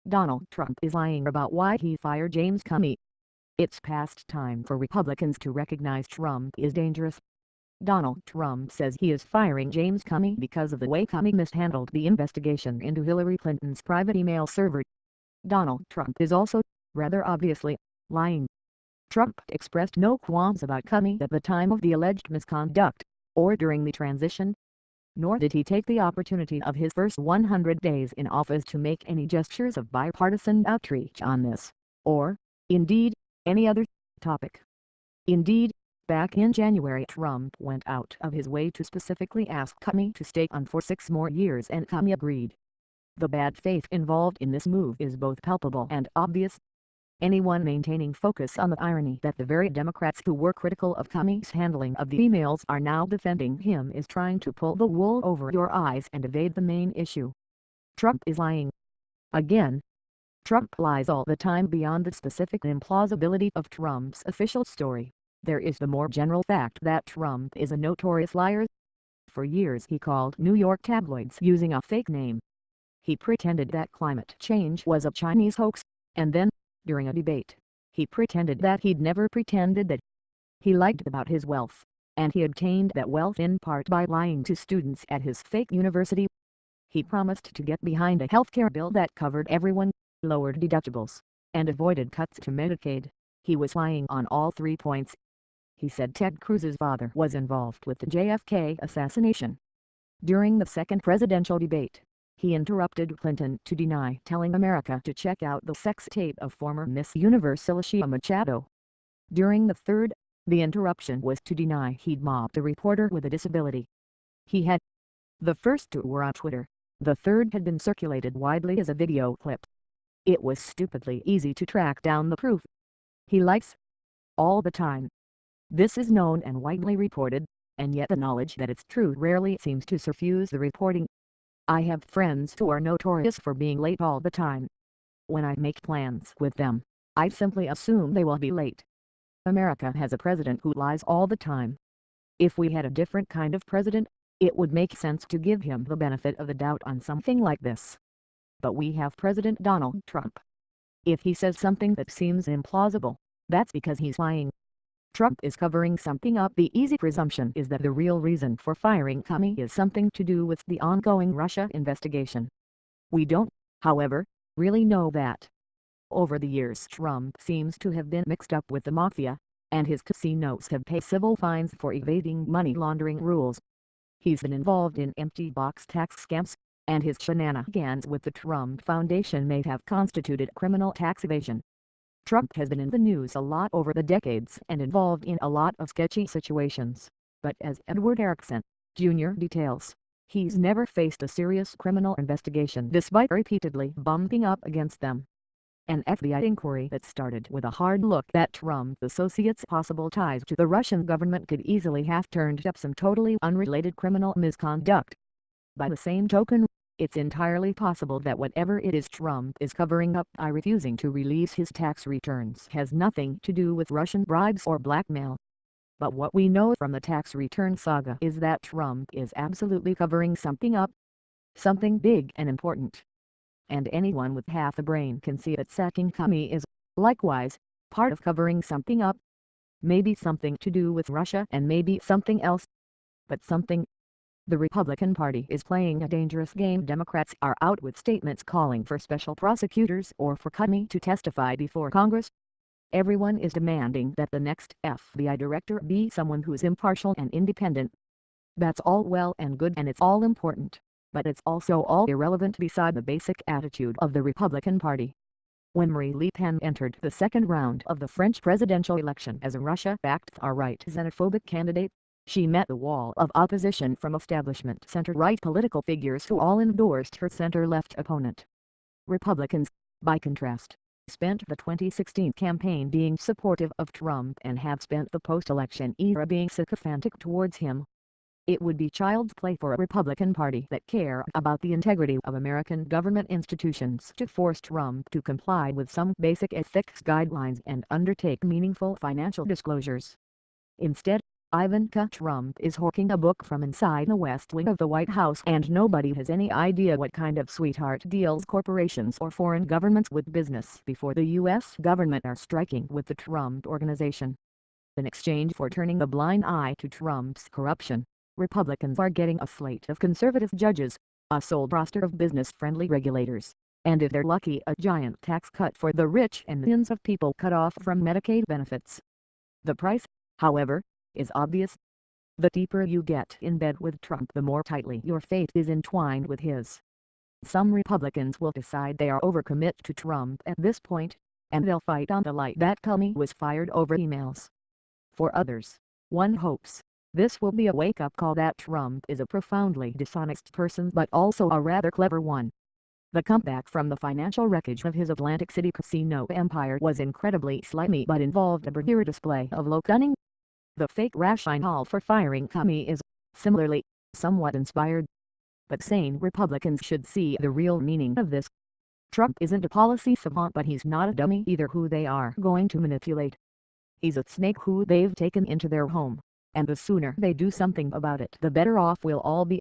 Donald Trump is lying about why he fired James Comey. It's past time for Republicans to recognize Trump is dangerous. Donald Trump says he is firing James Comey because of the way Comey mishandled the investigation into Hillary Clinton's private email server. Donald Trump is also, rather obviously, lying. Trump expressed no qualms about Comey at the time of the alleged misconduct, or during the transition. Nor did he take the opportunity of his first 100 days in office to make any gestures of bipartisan outreach on this, or, indeed, any other topic. Indeed, back in January Trump went out of his way to specifically ask Comey to stay on for 6 more years and Comey agreed. The bad faith involved in this move is both palpable and obvious. Anyone maintaining focus on the irony that the very Democrats who were critical of Comey's handling of the emails are now defending him is trying to pull the wool over your eyes and evade the main issue. Trump is lying. Again. Trump lies all the time beyond the specific implausibility of Trump's official story. There is the more general fact that Trump is a notorious liar. For years he called New York tabloids using a fake name. He pretended that climate change was a Chinese hoax, and then, during a debate, he pretended that he'd never pretended that. He lied about his wealth, and he obtained that wealth in part by lying to students at his fake university. He promised to get behind a healthcare bill that covered everyone, lowered deductibles, and avoided cuts to Medicaid. He was lying on all 3 points. He said Ted Cruz's father was involved with the JFK assassination. During the second presidential debate, he interrupted Clinton to deny telling America to check out the sex tape of former Miss Universe Alicia Machado. During the third, the interruption was to deny he'd mobbed a reporter with a disability. He had. The first 2 were on Twitter. The third had been circulated widely as a video clip. It was stupidly easy to track down the proof. He lies. All the time. This is known and widely reported, and yet the knowledge that it's true rarely seems to suffuse the reporting. I have friends who are notorious for being late all the time. When I make plans with them, I simply assume they will be late. America has a president who lies all the time. If we had a different kind of president, it would make sense to give him the benefit of the doubt on something like this. But we have President Donald Trump. If he says something that seems implausible, that's because he's lying. Trump is covering something up. The easy presumption is that the real reason for firing Comey is something to do with the ongoing Russia investigation. We don't, however, really know that. Over the years Trump seems to have been mixed up with the mafia, and his casinos have paid civil fines for evading money laundering rules. He's been involved in empty box tax scams, and his shenanigans with the Trump Foundation may have constituted criminal tax evasion. Trump has been in the news a lot over the decades and involved in a lot of sketchy situations, but as Edward Erickson, Jr. details, he's never faced a serious criminal investigation despite repeatedly bumping up against them. An FBI inquiry that started with a hard look at Trump associates' possible ties to the Russian government could easily have turned up some totally unrelated criminal misconduct. By the same token, it's entirely possible that whatever it is Trump is covering up by refusing to release his tax returns has nothing to do with Russian bribes or blackmail. But what we know from the tax return saga is that Trump is absolutely covering something up. Something big and important. And anyone with half a brain can see that sacking Comey is, likewise, part of covering something up. Maybe something to do with Russia and maybe something else. But something. The Republican Party is playing a dangerous game. Democrats are out with statements calling for special prosecutors or for Comey to testify before Congress. Everyone is demanding that the next FBI director be someone who's impartial and independent. That's all well and good and it's all important, but it's also all irrelevant beside the basic attitude of the Republican Party. When Marine Le Pen entered the second round of the French presidential election as a Russia-backed far-right xenophobic candidate, she met the wall of opposition from establishment center-right political figures who all endorsed her center-left opponent. Republicans, by contrast, spent the 2016 campaign being supportive of Trump and have spent the post-election era being sycophantic towards him. It would be child's play for a Republican Party that care about the integrity of American government institutions to force Trump to comply with some basic ethics guidelines and undertake meaningful financial disclosures. Instead, Ivanka Trump is hawking a book from inside the West Wing of the White House, and nobody has any idea what kind of sweetheart deals corporations or foreign governments with business before the U.S. government are striking with the Trump Organization. In exchange for turning a blind eye to Trump's corruption, Republicans are getting a slate of conservative judges, a sole roster of business-friendly regulators, and if they're lucky, a giant tax cut for the rich and millions of people cut off from Medicaid benefits. The price, however, is obvious. The deeper you get in bed with Trump, the more tightly your fate is entwined with his. Some Republicans will decide they are overcommit to Trump at this point, and they'll fight on the light that Comey was fired over emails. For others, one hopes, this will be a wake-up call that Trump is a profoundly dishonest person but also a rather clever one. The comeback from the financial wreckage of his Atlantic City casino empire was incredibly slimy but involved a bravura display of low cunning. The fake rationale for firing Comey is, similarly, somewhat inspired. But sane Republicans should see the real meaning of this. Trump isn't a policy savant, but he's not a dummy either who they are going to manipulate. He's a snake who they've taken into their home, and the sooner they do something about it, the better off we'll all be.